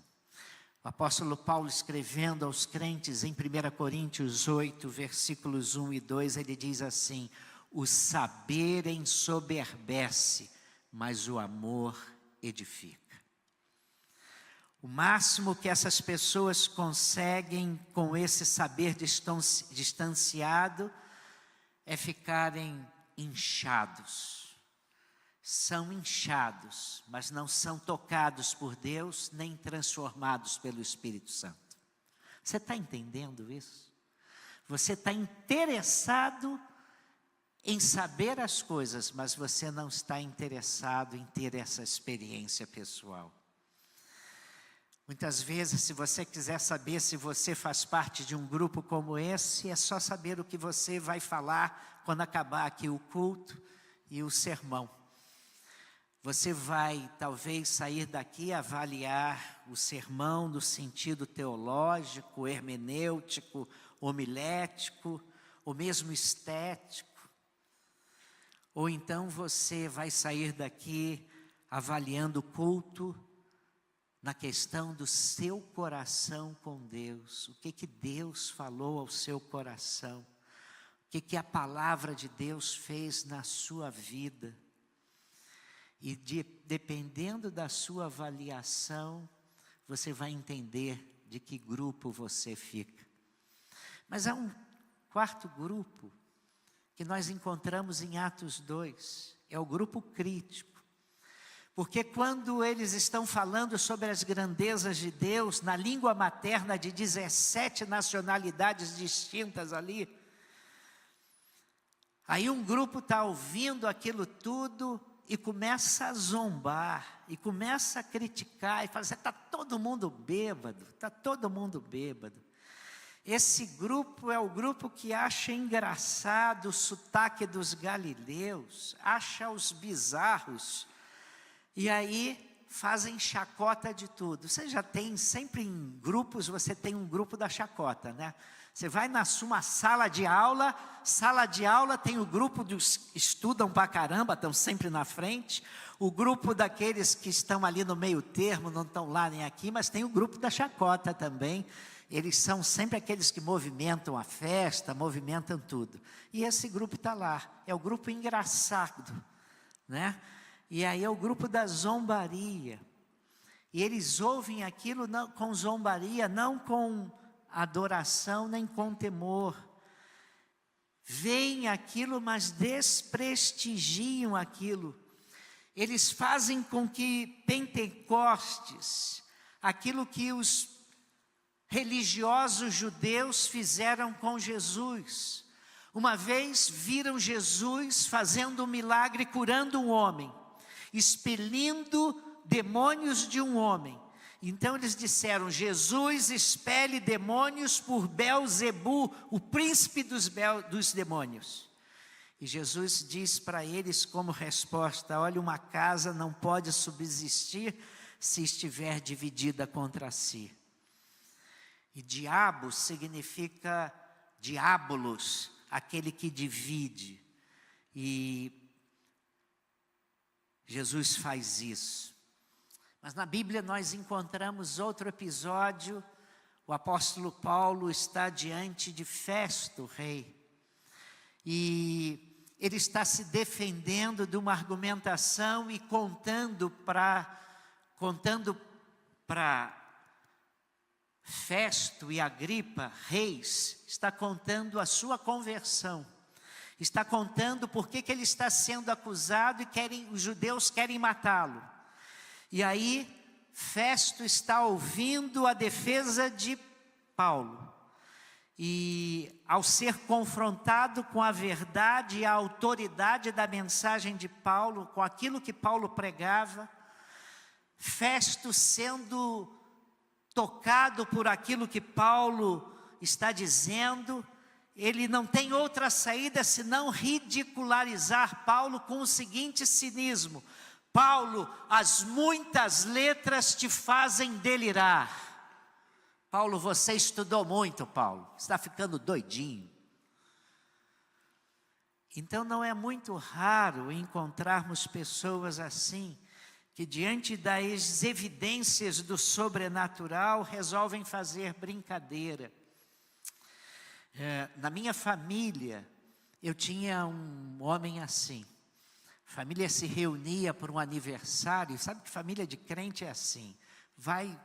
O apóstolo Paulo, escrevendo aos crentes em 1 Coríntios 8, versículos 1 e 2, ele diz assim: o saber ensoberbece, mas o amor edifica. O máximo que essas pessoas conseguem com esse saber distanciado é ficarem inchados. São inchados, mas não são tocados por Deus, nem transformados pelo Espírito Santo. Você está entendendo isso? Você está interessado em saber as coisas, mas você não está interessado em ter essa experiência pessoal. Muitas vezes, se você quiser saber se você faz parte de um grupo como esse, é só saber o que você vai falar quando acabar aqui o culto e o sermão. Você vai talvez sair daqui e avaliar o sermão no sentido teológico, hermenêutico, homilético, ou mesmo estético. Ou então você vai sair daqui avaliando o culto na questão do seu coração com Deus. O que Deus falou ao seu coração? O que a palavra de Deus fez na sua vida? E dependendo da sua avaliação, você vai entender de que grupo você fica. Mas há um quarto grupo que nós encontramos em Atos 2, é o grupo crítico. Porque quando eles estão falando sobre as grandezas de Deus, na língua materna de 17 nacionalidades distintas ali, Aí um grupo está ouvindo aquilo tudo e começa a zombar, e começa a criticar, e fala assim, está todo mundo bêbado, está todo mundo bêbado. Esse grupo é o grupo que acha engraçado o sotaque dos galileus, acha os bizarros, e aí fazem chacota de tudo. Você já tem, sempre em grupos, você tem um grupo da chacota, né? Você vai na sua sala de aula tem o grupo dos que estudam pra caramba, estão sempre na frente, o grupo daqueles que estão ali no meio termo, não estão lá nem aqui, mas tem o grupo da chacota também. Eles são sempre aqueles que movimentam a festa, movimentam tudo. E esse grupo está lá, é o grupo engraçado, né? E aí é o grupo da zombaria. E eles ouvem aquilo não, com zombaria, não com adoração, nem com temor. Veem aquilo, mas desprestigiam aquilo. Eles fazem com que Pentecostes, aquilo que os religiosos judeus fizeram com Jesus. Uma vez viram Jesus fazendo um milagre, curando um homem, expelindo demônios de um homem. Então eles disseram, Jesus expele demônios por Belzebu, o príncipe dos demônios. E Jesus diz para eles como resposta, olha, uma casa não pode subsistir se estiver dividida contra si. E diabo significa diabolos, aquele que divide. E Jesus faz isso. Mas na Bíblia nós encontramos outro episódio. O apóstolo Paulo está diante de Festo, rei. E ele está se defendendo de uma argumentação e contando para Festo e Agripa, reis, está contando a sua conversão. Está contando por que ele está sendo acusado e os judeus querem matá-lo. E aí, Festo está ouvindo a defesa de Paulo. E ao ser confrontado com a verdade e a autoridade da mensagem de Paulo, com aquilo que Paulo pregava, Festo sendo tocado por aquilo que Paulo está dizendo, ele não tem outra saída senão ridicularizar Paulo com o seguinte cinismo: Paulo, as muitas letras te fazem delirar. Paulo, você estudou muito, Paulo, está ficando doidinho. Então não é muito raro encontrarmos pessoas assim, que diante das evidências do sobrenatural resolvem fazer brincadeira. Na minha família, eu tinha um homem assim. A família se reunia por um aniversário. Sabe que família de crente é assim. Vai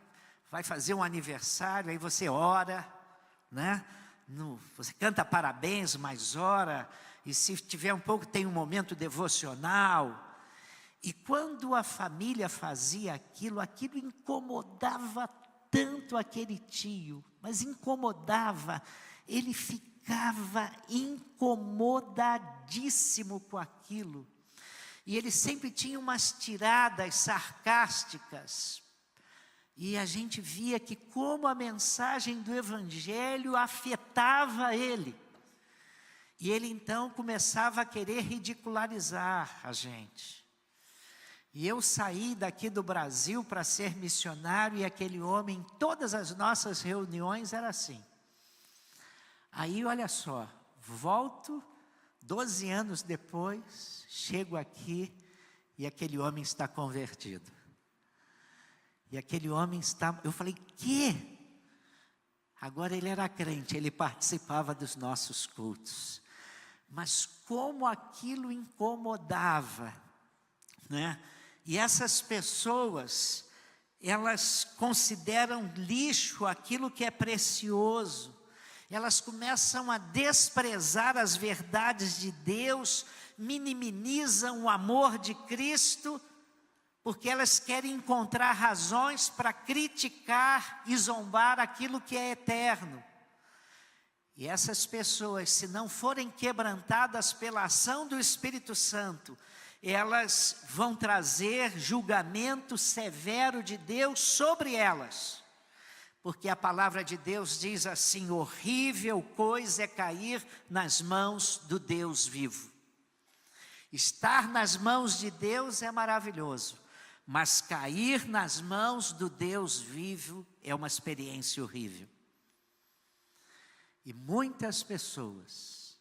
fazer um aniversário, aí você ora, né? Você canta parabéns, mas ora. E se tiver um pouco, tem um momento devocional. E quando a família fazia aquilo incomodava tanto aquele tio, mas incomodava, ele ficava incomodadíssimo com aquilo. E ele sempre tinha umas tiradas sarcásticas. E a gente via que como a mensagem do Evangelho afetava ele. E ele então começava a querer ridicularizar a gente. E eu saí daqui do Brasil para ser missionário e aquele homem, em todas as nossas reuniões era assim. Aí olha só, volto 12 anos depois, chego aqui e aquele homem está convertido. E aquele homem está, eu falei, que? Agora ele era crente, ele participava dos nossos cultos. Mas como aquilo incomodava, né? E essas pessoas, elas consideram lixo aquilo que é precioso. Elas começam a desprezar as verdades de Deus, minimizam o amor de Cristo, porque elas querem encontrar razões para criticar e zombar aquilo que é eterno. E essas pessoas, se não forem quebrantadas pela ação do Espírito Santo, elas vão trazer julgamento severo de Deus sobre elas. Porque a palavra de Deus diz assim: horrível coisa é cair nas mãos do Deus vivo. Estar nas mãos de Deus é maravilhoso, mas cair nas mãos do Deus vivo é uma experiência horrível. E muitas pessoas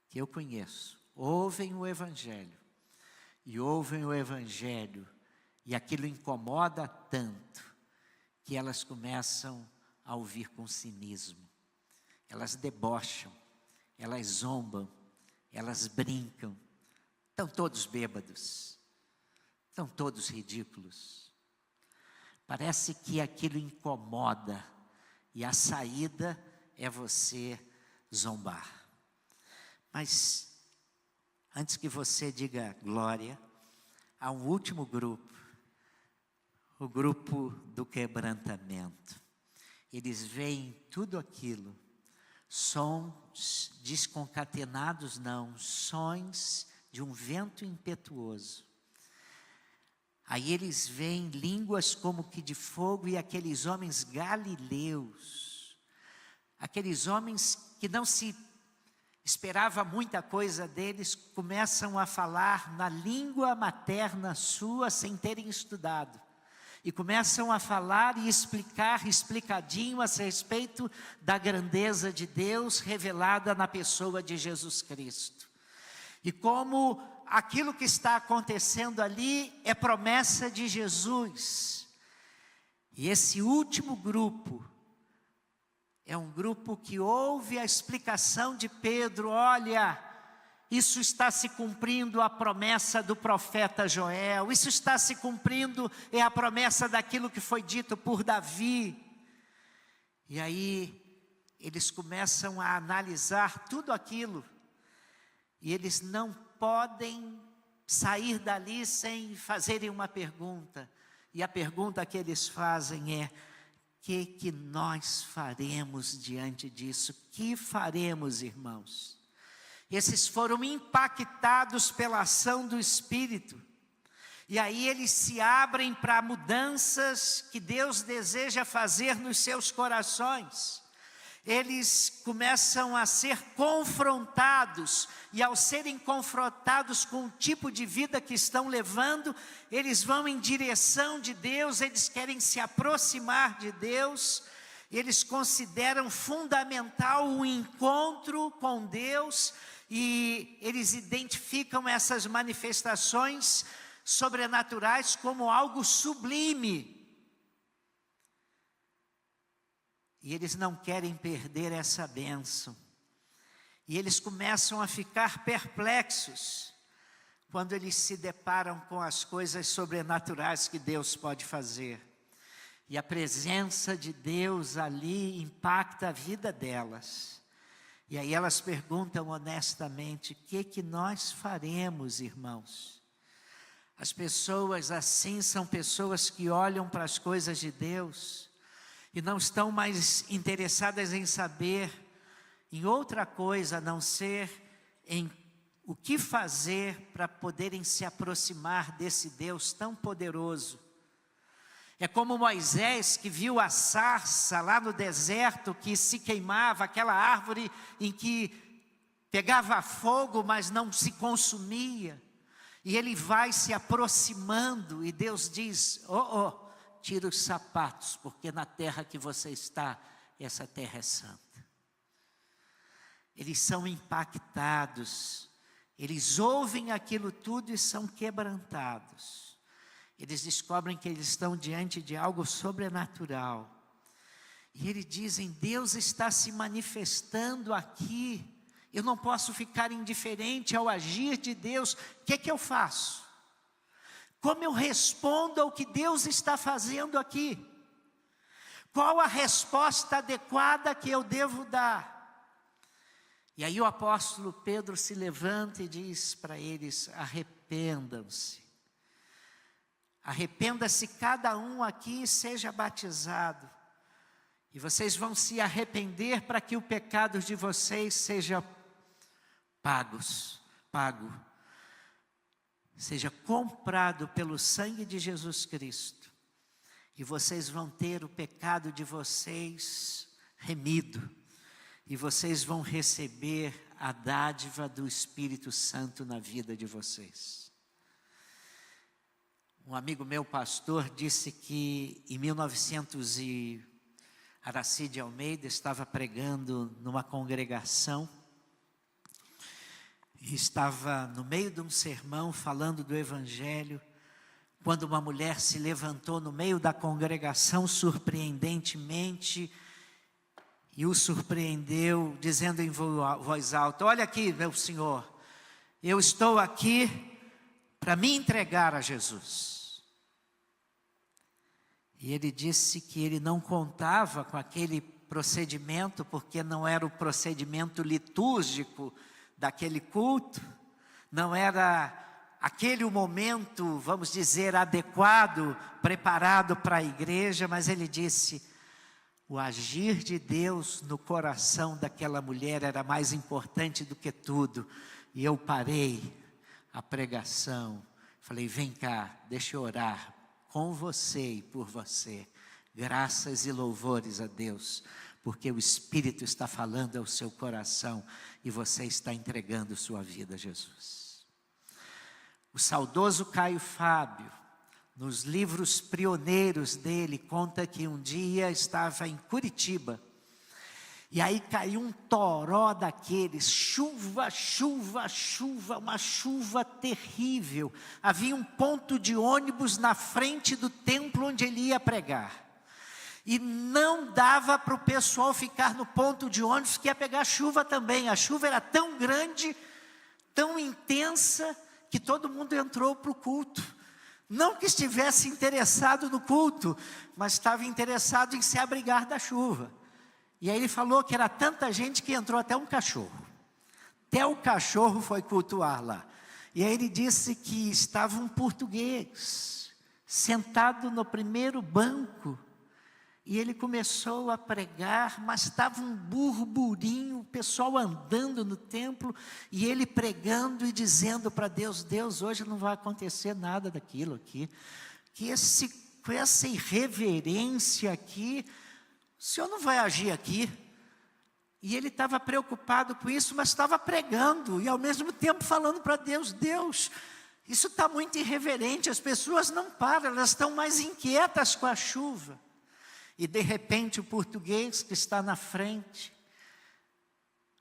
que eu conheço ouvem o Evangelho, e aquilo incomoda tanto, que elas começam a ouvir com cinismo. Elas debocham, elas zombam, elas brincam. Estão todos bêbados, estão todos ridículos. Parece que aquilo incomoda, e a saída é você zombar. Mas, antes que você diga glória, há um último grupo, o grupo do quebrantamento. Eles veem tudo aquilo, sons desconcatenados não, sons de um vento impetuoso. Aí eles veem línguas como que de fogo, e aqueles homens galileus, aqueles homens que não se esperava muita coisa deles, começam a falar na língua materna sua sem terem estudado. E começam a falar e explicar explicadinho a respeito da grandeza de Deus revelada na pessoa de Jesus Cristo. E como aquilo que está acontecendo ali é promessa de Jesus. E esse último grupo é um grupo que ouve a explicação de Pedro: olha, isso está se cumprindo a promessa do profeta Joel, isso está se cumprindo, é a promessa daquilo que foi dito por Davi. E aí eles começam a analisar tudo aquilo, e eles não podem sair dali sem fazerem uma pergunta. E a pergunta que eles fazem é: o que nós faremos diante disso? Que faremos, irmãos? Esses foram impactados pela ação do Espírito. E aí eles se abrem para mudanças que Deus deseja fazer nos seus corações. Eles começam a ser confrontados, e ao serem confrontados com o tipo de vida que estão levando, eles vão em direção de Deus, eles querem se aproximar de Deus, eles consideram fundamental o encontro com Deus, e eles identificam essas manifestações sobrenaturais como algo sublime. E eles não querem perder essa bênção. E eles começam a ficar perplexos quando eles se deparam com as coisas sobrenaturais que Deus pode fazer. E a presença de Deus ali impacta a vida delas. E aí elas perguntam honestamente: o que nós faremos, irmãos? As pessoas assim são pessoas que olham para as coisas de Deus e não estão mais interessadas em saber em outra coisa a não ser em o que fazer para poderem se aproximar desse Deus tão poderoso. É como Moisés, que viu a sarça lá no deserto que se queimava, aquela árvore em que pegava fogo, mas não se consumia. E ele vai se aproximando e Deus diz: tira os sapatos, porque na terra que você está, essa terra é santa. Eles são impactados, eles ouvem aquilo tudo e são quebrantados. Eles descobrem que eles estão diante de algo sobrenatural. E eles dizem: Deus está se manifestando aqui. Eu não posso ficar indiferente ao agir de Deus. O que eu faço? Como eu respondo ao que Deus está fazendo aqui? Qual a resposta adequada que eu devo dar? E aí o apóstolo Pedro se levanta e diz para eles: arrependam-se. Arrependa-se cada um aqui e seja batizado. E vocês vão se arrepender para que o pecado de vocês seja pago, seja comprado pelo sangue de Jesus Cristo. E vocês vão ter o pecado de vocês remido. E vocês vão receber a dádiva do Espírito Santo na vida de vocês. Um amigo meu, pastor, disse que em 1900 Aracide Almeida estava pregando numa congregação e estava no meio de um sermão falando do Evangelho, quando uma mulher se levantou no meio da congregação surpreendentemente e o surpreendeu dizendo em voz alta: olha aqui, meu senhor, eu estou aqui para me entregar a Jesus. E ele disse que ele não contava com aquele procedimento, porque não era o procedimento litúrgico daquele culto, não era aquele o momento, vamos dizer, adequado, preparado para a igreja, mas ele disse: o agir de Deus no coração daquela mulher era mais importante do que tudo. E eu parei a pregação, falei: vem cá, deixa eu orar com você e por você. Graças e louvores a Deus, porque o Espírito está falando ao seu coração e você está entregando sua vida a Jesus. O saudoso Caio Fábio, nos livros pioneiros dele, conta que um dia estava em Curitiba, e aí caiu um toró daqueles, chuva, uma chuva terrível. Havia um ponto de ônibus na frente do templo onde ele ia pregar. E não dava para o pessoal ficar no ponto de ônibus, que ia pegar chuva também. A chuva era tão grande, tão intensa, que todo mundo entrou para o culto. Não que estivesse interessado no culto, mas estava interessado em se abrigar da chuva. E aí ele falou que era tanta gente que entrou até um cachorro. Até o cachorro foi cultuar lá. E aí ele disse que estava um português sentado no primeiro banco. E ele começou a pregar, mas estava um burburinho, o pessoal andando no templo, e ele pregando e dizendo para Deus: Deus, hoje não vai acontecer nada daquilo aqui, que com essa irreverência aqui, o Senhor não vai agir aqui. E ele estava preocupado com isso, mas estava pregando, e ao mesmo tempo falando para Deus: Deus, isso está muito irreverente, as pessoas não param, elas estão mais inquietas com a chuva. E de repente o português que está na frente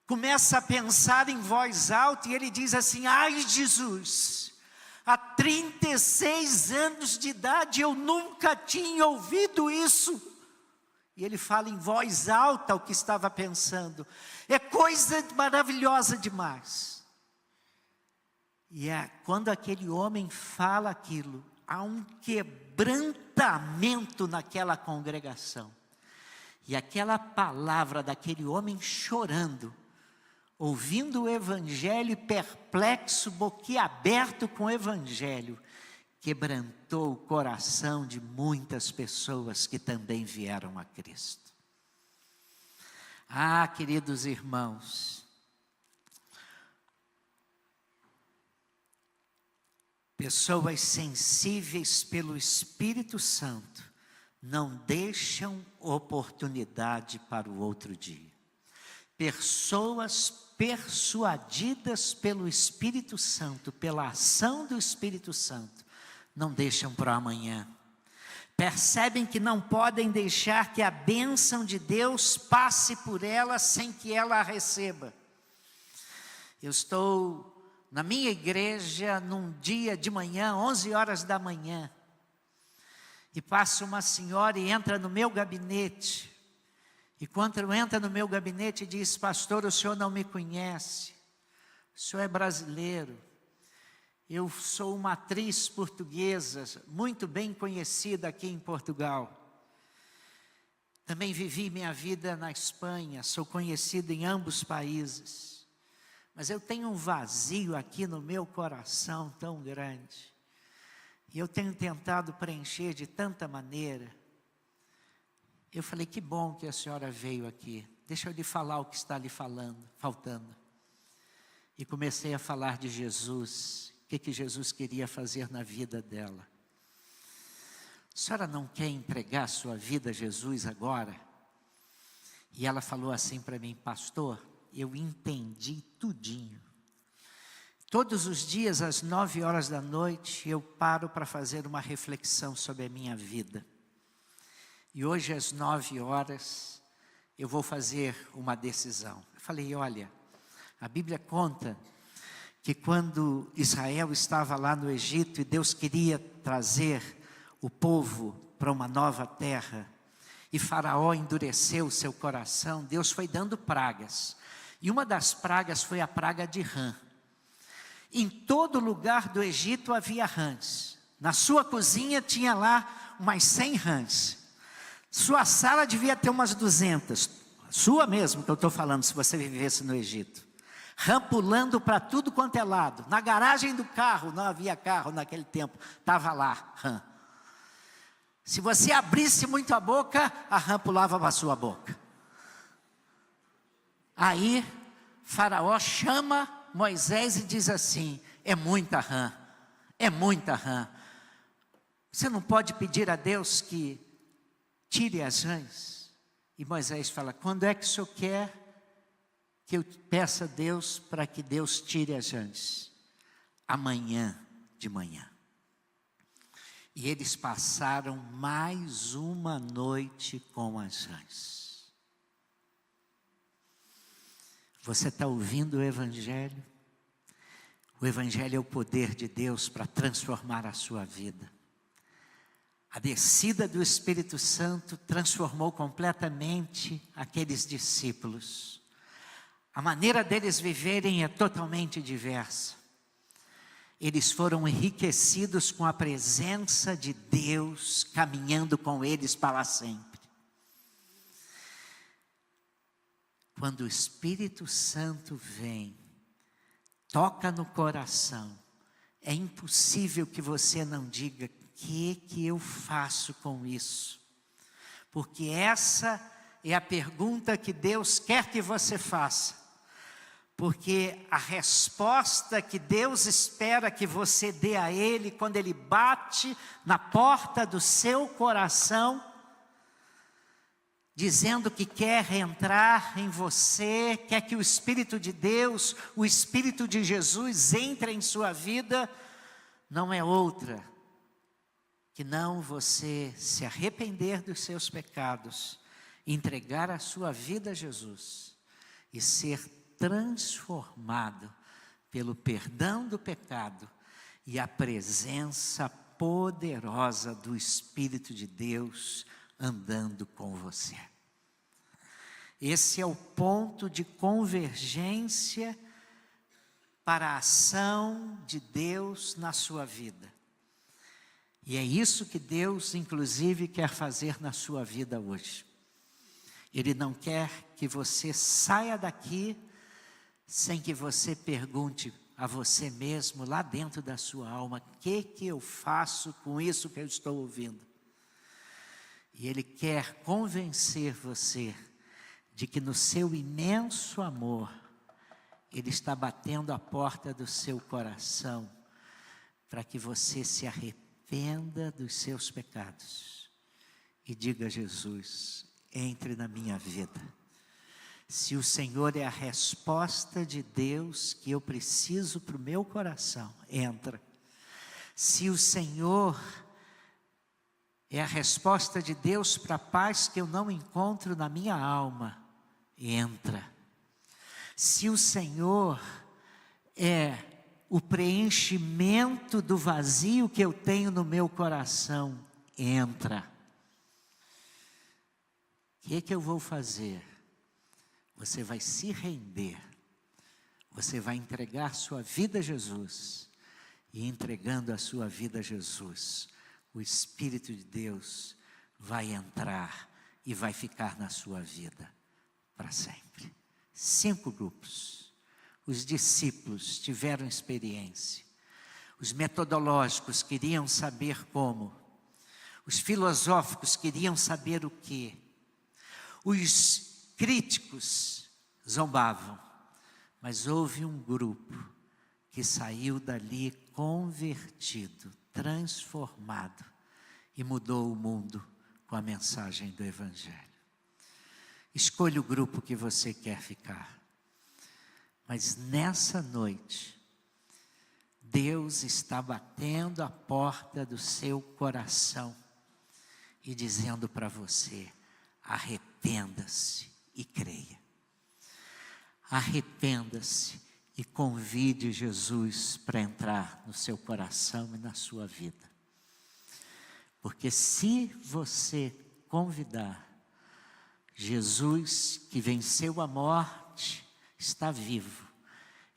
começa a pensar em voz alta, e ele diz assim: ai Jesus, há 36 anos de idade eu nunca tinha ouvido isso. E ele fala em voz alta o que estava pensando. É coisa maravilhosa demais. E quando aquele homem fala aquilo, há um quebrantamento naquela congregação. E aquela palavra daquele homem chorando, ouvindo o Evangelho, perplexo, boquiaberto com o Evangelho, quebrantou o coração de muitas pessoas que também vieram a Cristo. Ah, queridos irmãos, pessoas sensíveis pelo Espírito Santo não deixam oportunidade para o outro dia. Pessoas persuadidas pelo Espírito Santo, pela ação do Espírito Santo, não deixam para amanhã. Percebem que não podem deixar que a bênção de Deus passe por ela sem que ela a receba. Eu estou na minha igreja num dia de manhã, 11 horas da manhã, e passa uma senhora e entra no meu gabinete. E quando entra no meu gabinete diz: pastor, o senhor não me conhece, o senhor é brasileiro. Eu sou uma atriz portuguesa, muito bem conhecida aqui em Portugal. Também vivi minha vida na Espanha, sou conhecida em ambos países. Mas eu tenho um vazio aqui no meu coração tão grande. E eu tenho tentado preencher de tanta maneira. Eu falei, que bom que a senhora veio aqui. Deixa eu lhe falar o que está lhe faltando. E comecei a falar de Jesus, o que Jesus queria fazer na vida dela. A senhora não quer entregar a sua vida a Jesus agora? E ela falou assim para mim, pastor, eu entendi tudinho. Todos os dias, às 9 horas da noite, eu paro para fazer uma reflexão sobre a minha vida. E hoje, às 9 horas, eu vou fazer uma decisão. Eu falei, olha, a Bíblia conta que quando Israel estava lá no Egito e Deus queria trazer o povo para uma nova terra, e Faraó endureceu o seu coração, Deus foi dando pragas. E uma das pragas foi a praga de rã. Em todo lugar do Egito havia rãs. Na sua cozinha tinha lá umas 100 rãs. Sua sala devia ter umas 200. Sua mesmo que eu estou falando, se você vivesse no Egito. Rã pulando para tudo quanto é lado. Na garagem do carro, não havia carro naquele tempo, estava lá rã. Se você abrisse muito a boca, a rã pulava para a sua boca. Aí, Faraó chama Moisés e diz assim, é muita rã, é muita rã. Você não pode pedir a Deus que tire as rãs? E Moisés fala, quando é que o senhor quer que eu peça a Deus para que Deus tire as rãs? Amanhã de manhã. E eles passaram mais uma noite com as rãs. Você está ouvindo o Evangelho? O Evangelho é o poder de Deus para transformar a sua vida. A descida do Espírito Santo transformou completamente aqueles discípulos. A maneira deles viverem é totalmente diversa. Eles foram enriquecidos com a presença de Deus, caminhando com eles para sempre. Quando o Espírito Santo vem, toca no coração, é impossível que você não diga, o que eu faço com isso? Porque essa é a pergunta que Deus quer que você faça. Porque a resposta que Deus espera que você dê a Ele, quando Ele bate na porta do seu coração, dizendo que quer entrar em você, quer que o Espírito de Deus, o Espírito de Jesus entre em sua vida, não é outra que não você se arrepender dos seus pecados, entregar a sua vida a Jesus e ser transformado pelo perdão do pecado e a presença poderosa do Espírito de Deus andando com você. Esse é o ponto de convergência para a ação de Deus na sua vida. E é isso que Deus, inclusive, quer fazer na sua vida hoje. Ele não quer que você saia daqui sem que você pergunte a você mesmo, lá dentro da sua alma, o que eu faço com isso que eu estou ouvindo? E Ele quer convencer você de que no seu imenso amor, Ele está batendo a porta do seu coração, para que você se arrependa dos seus pecados e diga a Jesus, entre na minha vida. Se o Senhor é a resposta de Deus que eu preciso para o meu coração, entra. Se o Senhor é a resposta de Deus para a paz que eu não encontro na minha alma, entra. Se o Senhor é o preenchimento do vazio que eu tenho no meu coração, entra. O que eu vou fazer? Você vai se render, você vai entregar sua vida a Jesus, e entregando a sua vida a Jesus, o Espírito de Deus vai entrar e vai ficar na sua vida para sempre. 5 grupos. Os discípulos tiveram experiência, os metodológicos queriam saber como, os filosóficos queriam saber o que, Os críticos zombavam, mas houve um grupo que saiu dali convertido, transformado e mudou o mundo com a mensagem do Evangelho. Escolha o grupo que você quer ficar. Mas nessa noite, Deus está batendo a porta do seu coração e dizendo para você: arrependa-se e creia. Arrependa-se e convide Jesus para entrar no seu coração e na sua vida. Porque se você convidar, Jesus, que venceu a morte, está vivo.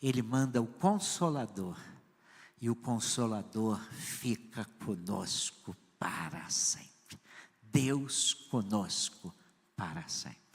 Ele manda o Consolador. E o Consolador fica conosco para sempre. Deus conosco para sempre.